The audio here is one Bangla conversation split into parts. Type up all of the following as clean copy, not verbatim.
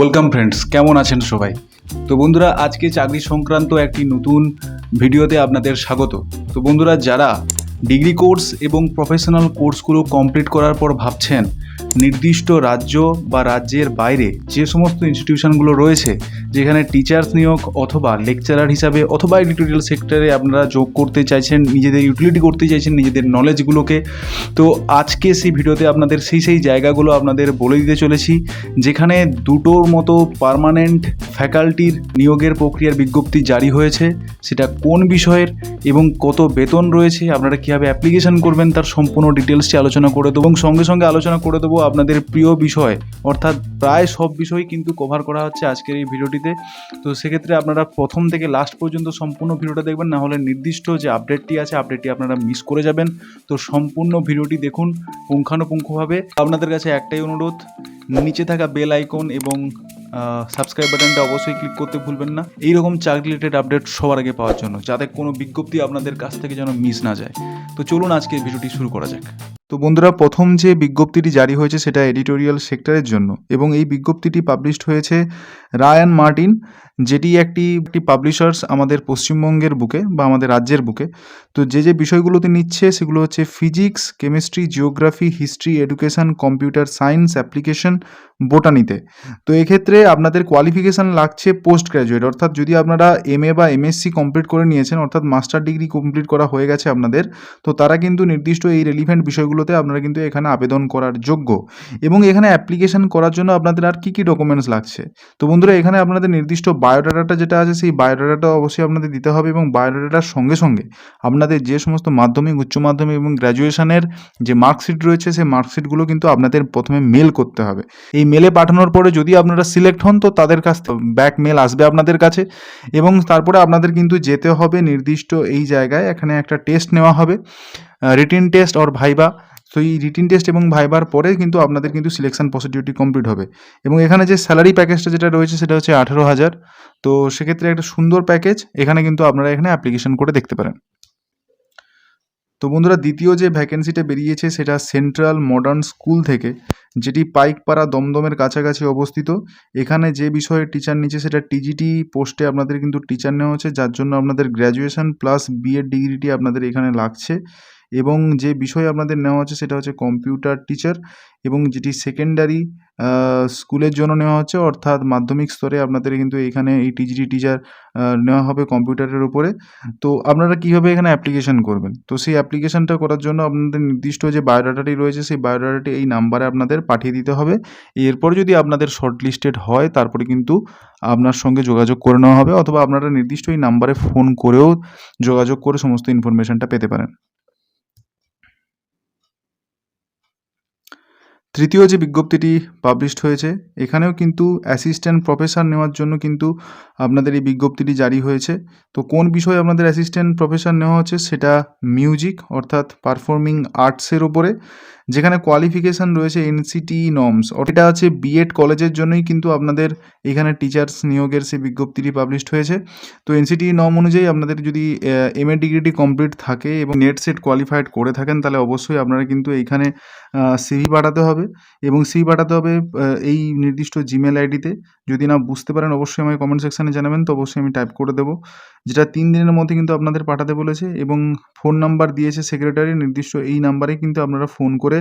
ওয়েলকাম ফ্রেন্ডস, কেমন আছেন সবাই? তো বন্ধুরা, আজকে চাকরি সংক্রান্ত একটি নতুন ভিডিওতে আপনাদের স্বাগত। তো বন্ধুরা, যারা ডিগ্রি কোর্স এবং প্রফেশনাল কোর্সগুলো কমপ্লিট করার পর ভাবছেন নির্দিষ্ট রাজ্য বা রাজ্যের বাইরে যে সমস্ত ইনস্টিটিউশনগুলো রয়েছে যেখানে টিচার্স নিয়োগ অথবা লেকচারার হিসাবে অথবা এডিটোরিয়াল সেক্টরে আপনারা যোগ করতে চাইছেন, নিজেদের ইউটিলিটি করতে চাইছেন নিজেদের নলেজগুলোকে, তো আজকে সেই ভিডিওতে আপনাদের সেই জায়গাগুলো আপনাদের বলে দিতে চলেছি যেখানে দুটোর মতো পার্মানেন্ট ফ্যাকাল্টির নিয়োগের প্রক্রিয়ার বিজ্ঞপ্তি জারি হয়েছে। সেটা কোন বিষয়ের এবং কত বেতন রয়েছে, আপনারা কীভাবে অ্যাপ্লিকেশন করবেন তার সম্পূর্ণ ডিটেলসটি আলোচনা করে দেবো এবং সঙ্গে সঙ্গে আলোচনা করে দেবো আপনাদের প্রিয় বিষয়, অর্থাৎ প্রায় সব বিষয়ই কিন্তু কভার করা হচ্ছে আজকের এই ভিডিওটিতে। তো সেক্ষেত্রে আপনারা প্রথম থেকে লাস্ট পর্যন্ত সম্পূর্ণ ভিডিওটা দেখবেন, না হলে নির্দিষ্ট যে আপডেটটি আছে আপডেটটি আপনারা মিস করে যাবেন। তো সম্পূর্ণ ভিডিওটি দেখুন পুঙ্খানুপুঙ্খভাবে। আপনাদের কাছে একটাই অনুরোধ, নিচে থাকা বেল আইকন এবং সাবস্ক্রাইব বাটনটা অবশ্যই ক্লিক করতে ভুলবেন না, এইরকম চাকরি রিলেটেড আপডেট সবার আগে পাওয়ার জন্য, যাতে কোনো বিজ্ঞপ্তি আপনাদের কাছ থেকে যেন মিস না যায়। তো চলুন আজকে ভিডিওটি শুরু করা যাক। তো বন্ধুরা, প্রথম যে বিজ্ঞপ্তিটি জারি হয়েছে সেটা এডিটোরিয়াল সেক্টরের জন্য এবং এই বিজ্ঞপ্তিটি পাবলিশড হয়েছে রায়ান মার্টিন, যেটি একটি পাবলিশার্স আমাদের পশ্চিমবঙ্গের বুকে বা আমাদের রাজ্যের বুকে। তো যে বিষয়গুলোতে নিচ্ছে সেগুলো হচ্ছে physics, chemistry, geography, history, education, computer science, application, বোটানিতে। তো এক্ষেত্রে আপনাদের কোয়ালিফিকেশান লাগছে পোস্ট গ্র্যাজুয়েট, অর্থাৎ যদি আপনারা MA বা MSc কমপ্লিট করে নিয়েছেন, অর্থাৎ মাস্টার ডিগ্রি কমপ্লিট করা হয়ে গেছে আপনাদের, তো তারা কিন্তু নির্দিষ্ট এই রেলিভেন্ট বিষয়গুলোতে আপনারা কিন্তু এখানে আবেদন করার যোগ্য। এবং এখানে অ্যাপ্লিকেশান করার জন্য আপনাদের আর কী ডকুমেন্টস লাগছে। তো বন্ধুরা, এখানে আপনাদের নির্দিষ্ট বায়োডাটাটা যেটা আছে সেই বায়োডাটাটা অবশ্যই আপনাদের দিতে হবে এবং বায়োডাটার সঙ্গে সঙ্গে আপনাদের যে সমস্ত মাধ্যমিক, উচ্চ মাধ্যমিক এবং গ্র্যাজুয়েশনের যে মার্কশিট রয়েছে সেই মার্কশিটগুলো কিন্তু আপনাদের প্রথমে মেল করতে হবে। এই মেলে পাঠানোর পরে যদি আপনারা সিলেক্ট হন তো তাদের কাছ থেকে ব্যাক মেল আসবে আপনাদের কাছে এবং তারপরে আপনাদের কিন্তু যেতে হবে নির্দিষ্ট এই জায়গায়। এখানে একটা টেস্ট নেওয়া হবে, রিটিন টেস্ট অর ভাইবা। তো এই রিটিন টেস্ট এবং ভাইবার পরে কিন্তু আপনাদের কিন্তু সিলেকশন প্রসিডিউরটি কমপ্লিট হবে এবং এখানে যে স্যালারি প্যাকেজটা যেটা রয়েছে সেটা হচ্ছে 18,000। তো সেক্ষেত্রে একটা সুন্দর প্যাকেজ, এখানে কিন্তু আপনারা এখানে অ্যাপ্লিকেশন করে দেখতে পারেন। তো বন্ধুরা, দ্বিতীয় যে ভ্যাকেন্সিটা বেরিয়েছে সেটা সেন্ট্রাল মডার্ন স্কুল থেকে, যেটি পাইকপাড়া দমদমের কাছাকাছি অবস্থিত। এখানে যে বিষয়ে টিচার নিচ্ছে সেটা TGT পোস্টে আপনাদের কিন্তু টিচার নেওয়া হচ্ছে, যার জন্য আপনাদের গ্র্যাজুয়েশন প্লাস BEd ডিগ্রিটি আপনাদের এখানে লাগছে। এবং যে বিষয় আপনাদের নেওয়া হচ্ছে সেটা হচ্ছে কম্পিউটার টিচার এবং যেটি সেকেন্ডারি স্কুলের জন্য নেওয়া হচ্ছে, অর্থাৎ মাধ্যমিক স্তরে আপনাদের কিন্তু এখানে এই TGT টিচার নেওয়া হবে কম্পিউটারের উপরে। তো আপনারা কীভাবে এখানে অ্যাপ্লিকেশন করবেন, তো সেই অ্যাপ্লিকেশনটা করার জন্য আপনাদের নির্দিষ্ট যে বায়োডাটাটি রয়েছে সেই বায়োডাটাটি এই নাম্বারে আপনাদের পাঠিয়ে দিতে হবে। এরপর যদি আপনাদের শর্টলিস্টেড হয় তারপরে কিন্তু আপনার সঙ্গে যোগাযোগ করে নেওয়া হবে, অথবা আপনারা নির্দিষ্ট এই নাম্বারে ফোন করেও যোগাযোগ করে সমস্ত ইনফরমেশনটা পেতে পারেন। তৃতীয় যে বিজ্ঞপ্তিটি পাবলিশড হয়েছে, এখানেও কিন্তু অ্যাসিস্ট্যান্ট প্রফেসর নেওয়ার জন্য কিন্তু আপনাদের এই বিজ্ঞপ্তিটি জারি হয়েছে। তো কোন বিষয়ে আপনাদের অ্যাসিস্ট্যান্ট প্রফেসর নেওয়া হচ্ছে সেটা মিউজিক অর্থাৎ পারফর্মিং আর্টসের ওপরে, যেখানে কোয়ালিফিকেশান রয়েছে NCTE নর্মস। এটা আছে BEd কলেজের জন্যই কিন্তু আপনাদের এখানে টিচার্স নিয়োগের সেই বিজ্ঞপ্তিটি পাবলিশড হয়েছে। তো NCTE নর্ম অনুযায়ী আপনাদের যদি MA ডিগ্রিটি কমপ্লিট থাকে এবং নেট সেট কোয়ালিফাইড করে থাকেন তাহলে অবশ্যই আপনারা কিন্তু এইখানে CV পাঠাতে হবে এবং CV পাঠাতে হবে এই নির্দিষ্ট জিমেল আইডিতে। যদি না বুঝতে পারেন অবশ্যই আমাকে কমেন্ট সেকশানে জানাবেন, তো অবশ্যই আমি টাইপ করে দেবো, যেটা 3 দিনের মধ্যে কিন্তু আপনাদের পাঠাতে বলেছে। এবং ফোন নাম্বার দিয়েছে সেক্রেটারি, নির্দিষ্ট এই নাম্বারে কিন্তু আপনারা ফোন করে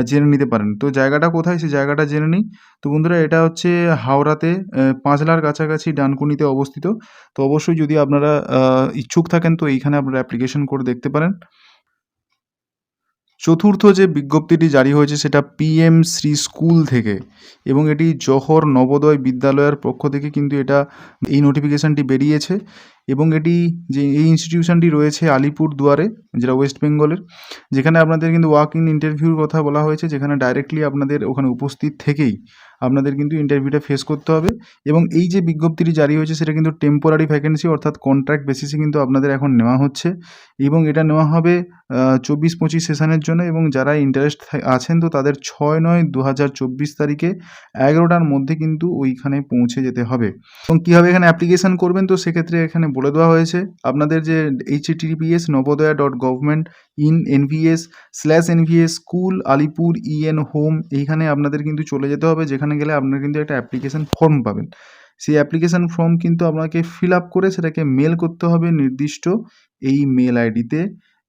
জেনে নিতে পারেন। তো জায়গাটা কোথায় সেই জায়গাটা জেনে নিই। তো বন্ধুরা, এটা হচ্ছে হাওড়াতে পাঁচলার কাছাকাছি ডানকুনিতে অবস্থিত। তো অবশ্যই যদি আপনারা ইচ্ছুক থাকেন তো এইখানে আপনারা অ্যাপ্লিকেশন করে দেখতে পারেন। চতুর্থ যে বিজ্ঞপ্তিটি জারি হয়েছে সেটা PM শ্রী স্কুল থেকে এবং এটি জহর নবোদয় বিদ্যালয়ের পক্ষ থেকে কিন্তু এই নোটিফিকেশানটি বেরিয়েছে এবং এই ইনস্টিটিউশনটি রয়েছে আলিপুরদুয়ারে, যেটা ওয়েস্ট বেঙ্গলের, যেখানে আপনাদের কিন্তু ওয়াক ইন ইন্টারভিউর কথা বলা হয়েছে, যেখানে ডাইরেক্টলি আপনাদের ওখানে উপস্থিত থেকেই আপনাদের কিন্তু ইন্টারভিউটা ফেস করতে হবে। এবং এই যে বিজ্ঞপ্তিটি জারি হয়েছে সেটা কিন্তু টেম্পোরারি ভ্যাকেন্সি, অর্থাৎ কন্ট্রাক্ট বেসিসে কিন্তু আপনাদের এখন নেওয়া হচ্ছে এবং এটা নেওয়া হবে 24-25 সেশনের জন্য। এবং যারা ইন্টারেস্ট আছেন তো তাদের 6/9/2024 তারিখে 11টার মধ্যে কিন্তু ওইখানে পৌঁছে যেতে হবে। এবং কীভাবে এখানে অ্যাপ্লিকেশান করবেন, তো সেক্ষেত্রে এখানে বলে দেওয়া হয়েছে আপনাদের যে https navodaya.government.in/NVS school Alipur EN home, এইখানে আপনাদের কিন্তু চলে যেতে হবে, যেখানে সেখানে গেলে আপনারা কিন্তু একটা অ্যাপ্লিকেশন ফর্ম পাবেন। সেই অ্যাপ্লিকেশন ফর্ম কিন্তু আপনাকে ফিল আপ করে সেটাকে মেল করতে হবে নির্দিষ্ট এই মেল আইডিতে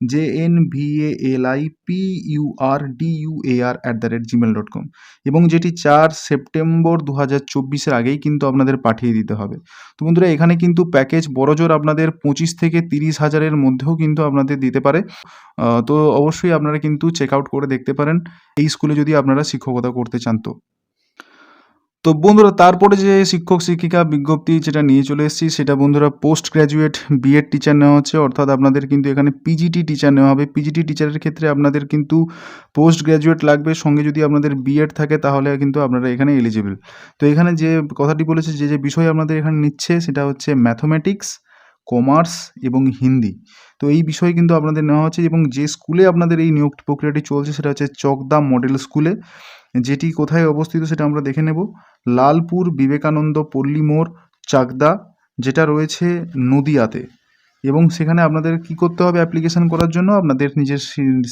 JNVALIPURDUAR@gmail.com, এবং যেটি 4 সেপ্টেম্বর 2024 আগেই কিন্তু আপনাদের পাঠিয়ে দিতে হবে। তো বন্ধুরা, এখানে কিন্তু প্যাকেজ বড়জোর আপনাদের 25 থেকে 30 হাজারের মধ্যেও কিন্তু আপনাদের দিতে পারে। তো অবশ্যই আপনারা কিন্তু চেক আউট করে দেখতে পারেন এই স্কুলে যদি আপনারা শিক্ষকতা করতে চান। তো বন্ধুরা, তারপরে যে শিক্ষক শিক্ষিকা বিজ্ঞপ্তি যেটা নিয়ে চলে এসেছি, সেটা বন্ধুরা পোস্ট গ্র্যাজুয়েট বিএড টিচার নেওয়া হচ্ছে, অর্থাৎ আপনাদের কিন্তু এখানে পিজিটি টিচার নেওয়া হবে। পিজিটি টিচারের ক্ষেত্রে আপনাদের কিন্তু পোস্ট গ্র্যাজুয়েট লাগবে, সঙ্গে যদি আপনাদের বিএড থাকে তাহলে কিন্তু আপনারা এখানে এলিজিবল। তো এখানে যে কথাটি বলেছে, যে বিষয় আপনাদের এখানে নিচ্ছে সেটা হচ্ছে ম্যাথমেটিক্স, কমার্স এবং হিন্দি। তো এই বিষয় কিন্তু আপনাদের নেওয়া হচ্ছে, এবং যে স্কুলে আপনাদের এই নিয়োগ প্রক্রিয়াটি চলছে সেটা হচ্ছে চকদা মডেল স্কুলে, যেটি কোথায় অবস্থিত সেটা আমরা দেখে নেব। লালপুর বিবেকানন্দ পল্লী মোড়, চাকদা, যেটা রয়েছে নদিয়াতে। এবং সেখানে আপনাদের কি করতে হবে, অ্যাপ্লিকেশন করার জন্য আপনাদের নিজের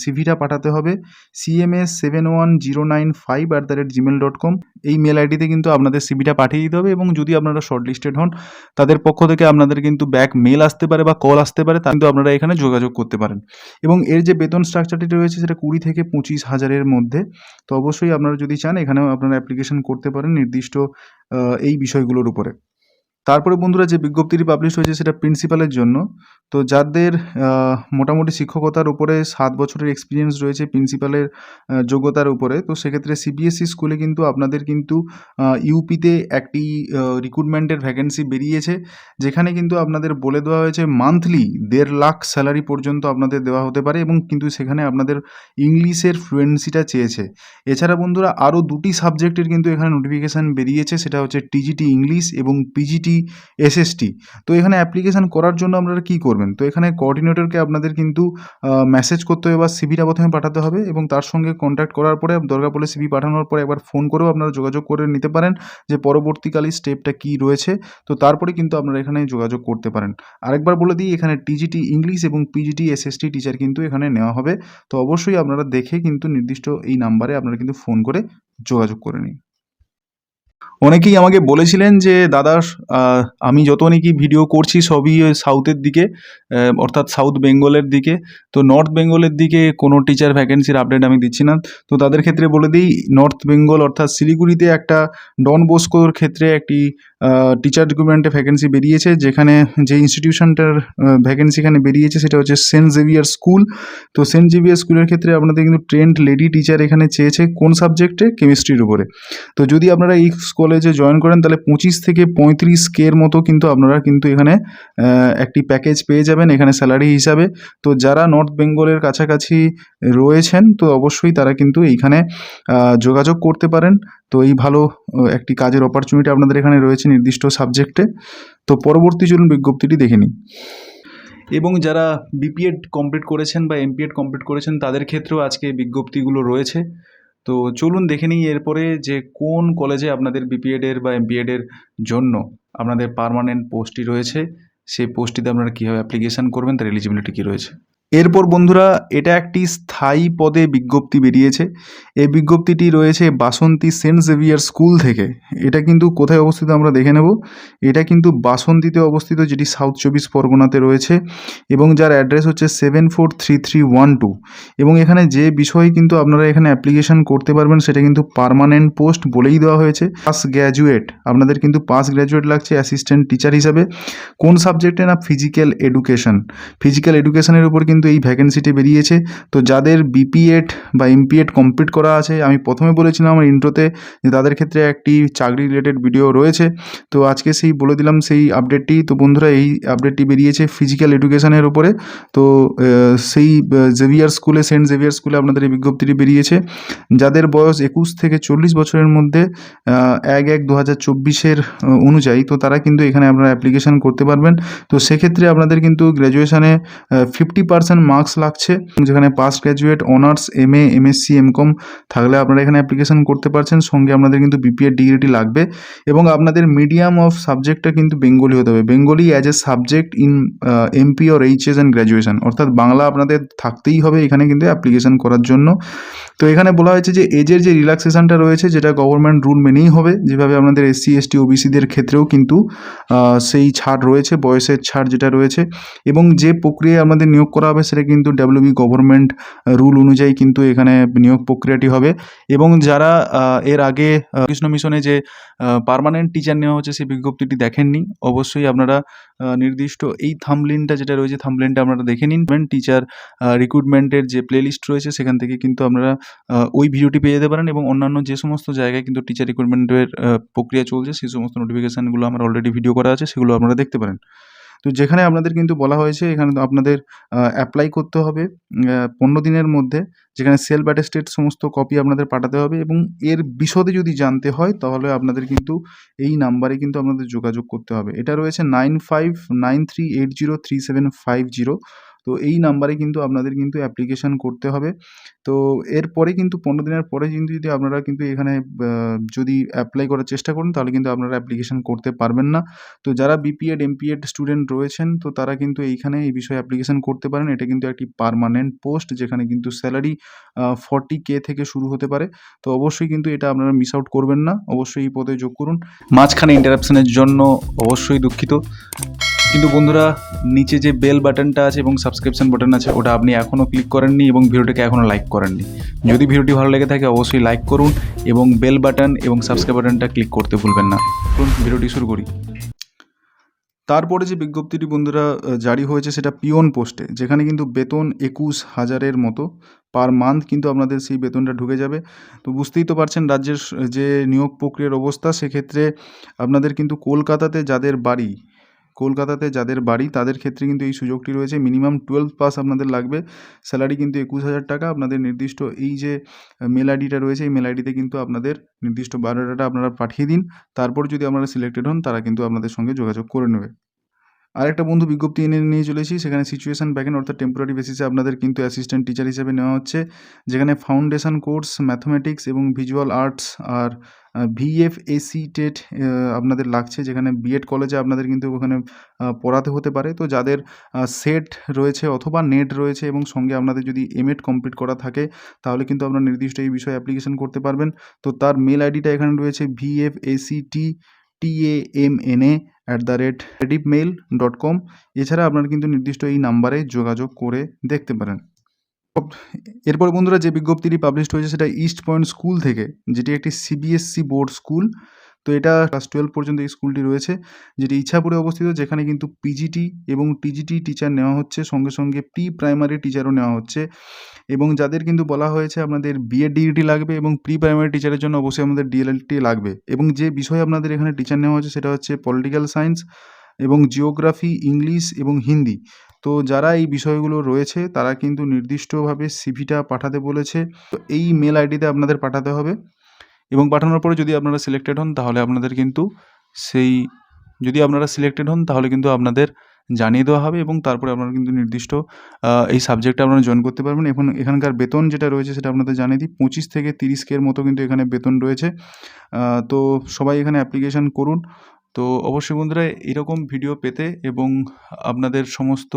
সিভিটা পাঠাতে হবে cms71095@gmail.com। এই মেল আইডিতে কিন্তু আপনাদের সিভিটা পাঠিয়ে দিতে হবে, এবং যদি আপনারা শর্টলিস্টেড হন তাদের পক্ষ থেকে আপনাদের কিন্তু ব্যাক মেল আসতে পারে বা কল আসতে পারে, তা কিন্তু আপনারা এখানে যোগাযোগ করতে পারেন। এবং এর যে বেতন স্ট্রাকচারটি রয়েছে সেটা 20 থেকে 25 হাজারের মধ্যে। তো অবশ্যই আপনারা যদি চান এখানেও আপনারা অ্যাপ্লিকেশন করতে পারেন নির্দিষ্ট এই বিষয়গুলোর উপরে। তারপরে বন্ধুরা, যে বিজ্ঞপ্তিটি পাবলিশ হয়েছে সেটা প্রিন্সিপালের জন্য। তো যাদের মোটামুটি শিক্ষকতার উপরে 7 বছরের এক্সপিরিয়েন্স রয়েছে প্রিন্সিপালের যোগ্যতার উপরে, তো সেক্ষেত্রে সিবিএসই স্কুলে কিন্তু আপনাদের কিন্তু ইউপিতে একটি রিক্রুটমেন্টের ভ্যাকেন্সি বেরিয়েছে, যেখানে কিন্তু আপনাদের বলে দেওয়া হয়েছে মান্থলি 1.5 লাখ স্যালারি পর্যন্ত আপনাদের দেওয়া হতে পারে, এবং কিন্তু সেখানে আপনাদের ইংলিশের ফ্লুয়েন্সিটা চেয়েছে। এছাড়া বন্ধুরা, আরও 2টি সাবজেক্টের কিন্তু এখানে নোটিফিকেশান বেরিয়েছে, সেটা হচ্ছে টিজিটি ইংলিশ এবং পিজিটি এসএসটি। তো এখানে অ্যাপ্লিকেশান করার জন্য আপনারা কী করবেন, তো এখানে কোঅর্ডিনেটরকে আপনাদের কিন্তু মেসেজ করতে হবে বা সিভিটা প্রথমে পাঠাতে হবে, এবং তার সঙ্গে কন্ট্যাক্ট করার পরে দরকার পড়লে সিভি পাঠানোর পরে একবার ফোন করেও আপনারা যোগাযোগ করে নিতে পারেন যে পরবর্তীকালে স্টেপটা কী রয়েছে। তো তারপরে কিন্তু আপনারা এখানে যোগাযোগ করতে পারেন। আরেকবার বলে দিই, এখানে টিজিটি ইংলিশ এবং পিজিটি এসএসটি টিচার কিন্তু এখানে নেওয়া হবে। তো অবশ্যই আপনারা দেখে কিন্তু নির্দিষ্ট এই নাম্বারে আপনারা কিন্তু ফোন করে যোগাযোগ করে নিন। অনেকেই আমাকে বলেছিলেন যে দাদা, আমি যত নাকি ভিডিও করছি সবই ওই সাউথের দিকে, অর্থাৎ সাউথ বেঙ্গলের দিকে। তো নর্থ বেঙ্গলের দিকে কোনো টিচার ভ্যাকেন্সির আপডেট আমি দিচ্ছি না। তো তাদের ক্ষেত্রে বলে দিই, নর্থ বেঙ্গল অর্থাৎ শিলিগুড়িতে একটা ডন বস্কোর ক্ষেত্রে একটি টিচার রিক্রুটমেন্টে ভ্যাকেন্সি বেরিয়েছে, যেখানে যে ইনস্টিটিউশনটার ভ্যাকেন্সি এখানে বেরিয়েছে সেটা হচ্ছে সেন্ট জেভিয়ার স্কুল। তো সেন্ট জেভিয়ার স্কুলের ক্ষেত্রে আপনাদের কিন্তু ট্রেন্ড লেডি টিচার এখানে চেয়েছে, কোন সাবজেক্টে, কেমিস্ট্রির উপরে। তো যদি আপনারা এই কলেজে জয়েন করেন তাহলে 25 থেকে 35K এর মতো কিন্তু আপনারা কিন্তু এখানে একটি প্যাকেজ পেয়ে যাবেন এখানে স্যালারি হিসাবে। তো যারা নর্থ বেঙ্গলের কাছাকাছি রয়েছেন তো অবশ্যই তারা কিন্তু এইখানে যোগাযোগ করতে পারেন। তো এই ভালো একটি কাজের অপরচুনিটি আপনাদের এখানে রয়েছে নির্দিষ্ট সাবজেক্টে। তো পরবর্তী চলুন বিজ্ঞপ্তিটি দেখে নিই। এবং যারা বিপিএড কমপ্লিট করেছেন বা এমপিএড কমপ্লিট করেছেন তাদের ক্ষেত্রেও আজকে বিজ্ঞপ্তিগুলো রয়েছে। তো চলুন দেখে নিই এরপরে যে কোন কলেজে আপনাদের বিপিএডের বা এমপিএডের জন্য আপনাদের পার্মানেন্ট পোস্টটি রয়েছে, সেই পোস্টটিতে আপনারা কীভাবে অ্যাপ্লিকেশান করবেন, তার এলিজিবিলিটি কী রয়েছে। এরপর বন্ধুরা, এটা একটি স্থায়ী পদে বিজ্ঞপ্তি বেরিয়েছে। এই বিজ্ঞপ্তিটি রয়েছে বাসন্তী সেন্ট জেভিয়ার স্কুল থেকে। এটা কিন্তু কোথায় অবস্থিত আমরা দেখে নেব। এটা কিন্তু বাসন্তীতে অবস্থিত, যেটি সাউথ 24 পরগনাতে রয়েছে, এবং যার অ্যাড্রেস হচ্ছে 743312। এবং এখানে যে বিষয়ে কিন্তু আপনারা এখানে অ্যাপ্লিকেশান করতে পারবেন সেটা কিন্তু পার্মানেন্ট পোস্ট বলেই দেওয়া হয়েছে। পাস গ্র্যাজুয়েট, আপনাদের কিন্তু পাস গ্র্যাজুয়েট লাগছে অ্যাসিস্ট্যান্ট টিচার হিসাবে। কোন সাবজেক্টে না, ফিজিক্যাল এডুকেশন। ফিজিক্যাল এডুকেশনের উপর কিন্তু এই ভ্যাকেন্সিটি বেরিয়েছে। তো যাদের বিপিএড বা এমপিএড কমপ্লিট করা আছে, আমি প্রথমে বলেছিলাম আমার ইন্ট্রোতে যে তাদের ক্ষেত্রে একটি চাকরি রিলেটেড ভিডিও রয়েছে, তো আজকে সেই বলে দিলাম সেই আপডেটটি। তো বন্ধুরা, এই আপডেটটি বেরিয়েছে ফিজিক্যাল এডুকেশনের উপরে। তো সেই জেভিয়ার স্কুলে, সেন্ট জেভিয়ার স্কুলে আপনাদের এই বিজ্ঞপ্তিটি বেরিয়েছে। যাদের বয়স 21 থেকে 40 বছরের মধ্যে 1/1/2024 অনুযায়ী, তো তারা কিন্তু এখানে আপনারা অ্যাপ্লিকেশান করতে পারবেন। তো সেক্ষেত্রে আপনাদের কিন্তু গ্র্যাজুয়েশানে 50% মার্কস লাগছে, যেখানে pass graduate, honours, MA, MSc, MCom থাকলে আপনারা এখানে অ্যাপ্লিকেশান করতে পারছেন। সঙ্গে আপনাদের কিন্তু বিপিএড ডিগ্রিটি লাগবে, এবং আপনাদের মিডিয়াম অফ সাবজেক্টটা কিন্তু বেঙ্গলি হতে হবে। Bengali as a subject in MP or HS and graduation, অর্থাৎ বাংলা আপনাদের থাকতেই হবে এখানে কিন্তু অ্যাপ্লিকেশান করার জন্য। তো এখানে বলা হয়েছে যে এজের যে রিল্যাক্সেশনটা রয়েছে, যেটা গভর্নমেন্ট রুল মেনেই হবে, যেভাবে আপনাদের এসসি এসটি ওবিসিদের ক্ষেত্রেও কিন্তু সেই ছাড় রয়েছে, বয়সের ছাড় যেটা রয়েছে। এবং যে প্রক্রিয়ায় আমাদের নিয়োগ করা হবে সেটা কিন্তু ডাব্লিউবি গভর্নমেন্ট রুল অনুযায়ী কিন্তু এখানে নিয়োগ প্রক্রিয়াটি হবে। এবং যারা এর আগে কৃষ্ণ মিশনে যে পার্মানেন্ট টিচার নেওয়া হচ্ছে সেই বিজ্ঞপ্তিটি দেখেননি, অবশ্যই আপনারা নির্দিষ্ট এই থাম্বনেইলটা যেটা রয়েছে, থাম্বনেইলটা আপনারা দেখে নিন। টিচার রিক্রুটমেন্টের যে প্লেলিস্ট রয়েছে সেখান থেকে কিন্তু আপনারা ওই ভিডিওটি পেয়ে যেতে পারেন। এবং অন্যান্য যে সমস্ত জায়গায় কিন্তু টিচার রিক্রুটমেন্টের প্রক্রিয়া চলছে সেই সমস্ত নোটিফিকেশানগুলো আমার অলরেডি ভিডিও করা আছে, সেগুলো আপনারা দেখতে পারেন। তো যেখানে আপনাদের কিন্তু বলা হয়েছে এখানে তো আপনাদের অ্যাপ্লাই করতে হবে 15 দিনের মধ্যে, যেখানে সেলফ অ্যাটেস্টেড সমস্ত কপি আপনাদের পাঠাতে হবে। এবং এর বিশদে যদি জানতে হয় তাহলে আপনাদের কিন্তু এই নাম্বারে কিন্তু আপনাদের যোগাযোগ করতে হবে। এটা রয়েছে 9593803750। তো এই নাম্বারে কিন্তু আপনাদের কিন্তু অ্যাপ্লিকেশান করতে হবে। তো এরপরে কিন্তু 15 দিনের পরে কিন্তু যদি আপনারা কিন্তু এখানে যদি অ্যাপ্লাই করার চেষ্টা করেন তাহলে কিন্তু আপনারা অ্যাপ্লিকেশান করতে পারবেন না। তো যারা বিপিএড এমপিএড স্টুডেন্ট রয়েছেন তো তারা কিন্তু এইখানে এই বিষয়ে অ্যাপ্লিকেশান করতে পারেন। এটা কিন্তু একটি পার্মানেন্ট পোস্ট, যেখানে কিন্তু স্যালারি 40K থেকে শুরু হতে পারে। তো অবশ্যই কিন্তু এটা আপনারা মিস আউট করবেন না, অবশ্যই এই পদে যোগ করুন। মাঝখানে ইন্টারাপশনের জন্য অবশ্যই দুঃখিত, কিন্তু বন্ধুরা নিচে যে বেল বাটনটা আছে এবং সাবস্ক্রিপশন বাটন আছে ওটা আপনি এখনও ক্লিক করেননি এবং ভিডিওটাকে এখনও লাইক করেননি। যদি ভিডিওটি ভালো লেগে থাকে অবশ্যই লাইক করুন এবং বেল বাটন এবং সাবস্ক্রাইব বাটনটা ক্লিক করতে ভুলবেন না। ভিডিওটি শুরু করি। তারপরে যে বিজ্ঞপ্তিটি বন্ধুরা জারি হয়েছে সেটা পিওন পোস্টে, যেখানে কিন্তু বেতন 21,000-এর মতো পার মান্থ কিন্তু আপনাদের সেই বেতনটা ঢুকে যাবে। তো বুঝতেই তো পারছেন রাজ্যের যে নিয়োগ প্রক্রিয়ার অবস্থা, সেক্ষেত্রে আপনাদের কিন্তু কলকাতাতে যাদের বাড়ি তাদের ক্ষেত্রে কিন্তু এই সুযোগটি রয়েছে। মিনিমাম 12 পাস আপনাদের লাগবে। স্যালারি কিন্তু 21,000 টাকা। আপনাদের নির্দিষ্ট এই যে মেল আইডিটা রয়েছে এই মেল আইডিতে কিন্তু আপনাদের নির্দিষ্ট বায়োডাটা আপনারা পাঠিয়ে দিন। তারপর যদি আপনারা সিলেক্টেড হন তারা কিন্তু আপনাদের সঙ্গে যোগাযোগ করে নেবে। আরেকটা বন্ধু বিজ্ঞপ্তি নিয়ে চলেছি, সেখানে সিচুয়েশন ব্যাকেন্ড অর্থাৎ টেম্পোরারি বেসিসে আপনাদের কিন্তু অ্যাসিস্ট্যান্ট টিচার হিসেবে নেওয়া হচ্ছে, যেখানে ফাউন্ডেশন কোর্স ম্যাথমেটিক্স এবং ভিজুয়াল আর্টস আর ভিএফএসি টেট আপনাদের লাগছে, যেখানে বিএড কলেজে আপনাদের কিন্তু ওখানে পড়াতে হতে পারে। তো যাদের সেট রয়েছে অথবা নেট রয়েছে এবং সঙ্গে আপনাদের যদি এমএড কমপ্লিট করা থাকে তাহলে কিন্তু আপনারা নির্দিষ্ট এই বিষয়ে অ্যাপ্লিকেশন করতে পারবেন। তো তার মেল আইডিটা এখানে রয়েছে vfactamana@redipmail.com। এছাড়া আপনারা কিন্তু নির্দিষ্ট এই নাম্বারে যোগাযোগ করে দেখতে পারেন। এরপরে বন্ধুরা যে বিজ্ঞপ্তিটি পাবলিশড হয়েছে সেটা ইস্ট পয়েন্ট স্কুল থেকে, যেটি একটি সিবিএসসি বোর্ড স্কুল। তো এটা ক্লাস 12 পর্যন্ত এই স্কুলটি রয়েছে, যেটি ইছাপুরে অবস্থিত, যেখানে কিন্তু পিজিটি এবং টিজিটি টিচার নেওয়া হচ্ছে, সঙ্গে সঙ্গে প্রি প্রাইমারি টিচারও নেওয়া হচ্ছে। এবং যাদের কিন্তু বলা হয়েছে আপনাদের বিএড ডিগ্রি লাগবে এবং প্রি প্রাইমারি টিচারের জন্য অবশ্যই আমাদের ডিএলএডটি লাগবে। এবং যে বিষয়ে আপনাদের এখানে টিচার নেওয়া হচ্ছে সেটা হচ্ছে পলিটিক্যাল সায়েন্স এবং জিওগ্রাফি, ইংলিশ এবং হিন্দি। তো যারা এই বিষয়গুলো রয়েছে তারা কিন্তু নির্দিষ্টভাবে সিভিটা পাঠাতে বলেছে। তো এই মেল আইডিতে আপনাদের পাঠাতে হবে এবং পাঠানোর পরে যদি আপনারা সিলেক্টেড হন তাহলে আপনাদের কিন্তু আপনাদের জানিয়ে দেওয়া হবে এবং তারপরে আপনারা কিন্তু নির্দিষ্ট এই সাবজেক্টে আপনারা জয়েন করতে পারবেন। এখন এখানকার বেতন যেটা রয়েছে সেটা আপনাদের জানিয়ে দিই, 25 থেকে 30K-র মতো কিন্তু এখানে বেতন রয়েছে। তো সবাই এখানে অ্যাপ্লিকেশান করুন। তো অবশ্যই বন্ধুরা এরকম ভিডিও পেতে এবং আপনাদের সমস্ত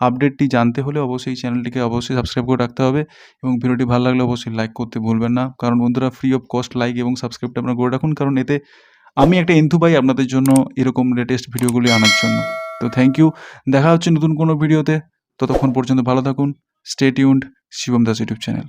আপডেটটি জানতে হলে অবশ্যই চ্যানেলটিকে অবশ্যই সাবস্ক্রাইব করে রাখতে হবে এবং ভিডিওটি ভালো লাগলে অবশ্যই লাইক করতে ভুলবেন না, কারণ বন্ধুরা ফ্রি অফ কস্ট লাইক এবং সাবস্ক্রাইবটা আপনারা করে রাখুন, কারণ এতে আমি একটা এন্থু পাই আপনাদের জন্য এরকম লেটেস্ট ভিডিওগুলি আনার জন্য। তো থ্যাংক ইউ, দেখা হচ্ছে নতুন কোনো ভিডিওতে, ততক্ষণ পর্যন্ত ভালো থাকুন। Stay tuned, Shivam Das YouTube channel.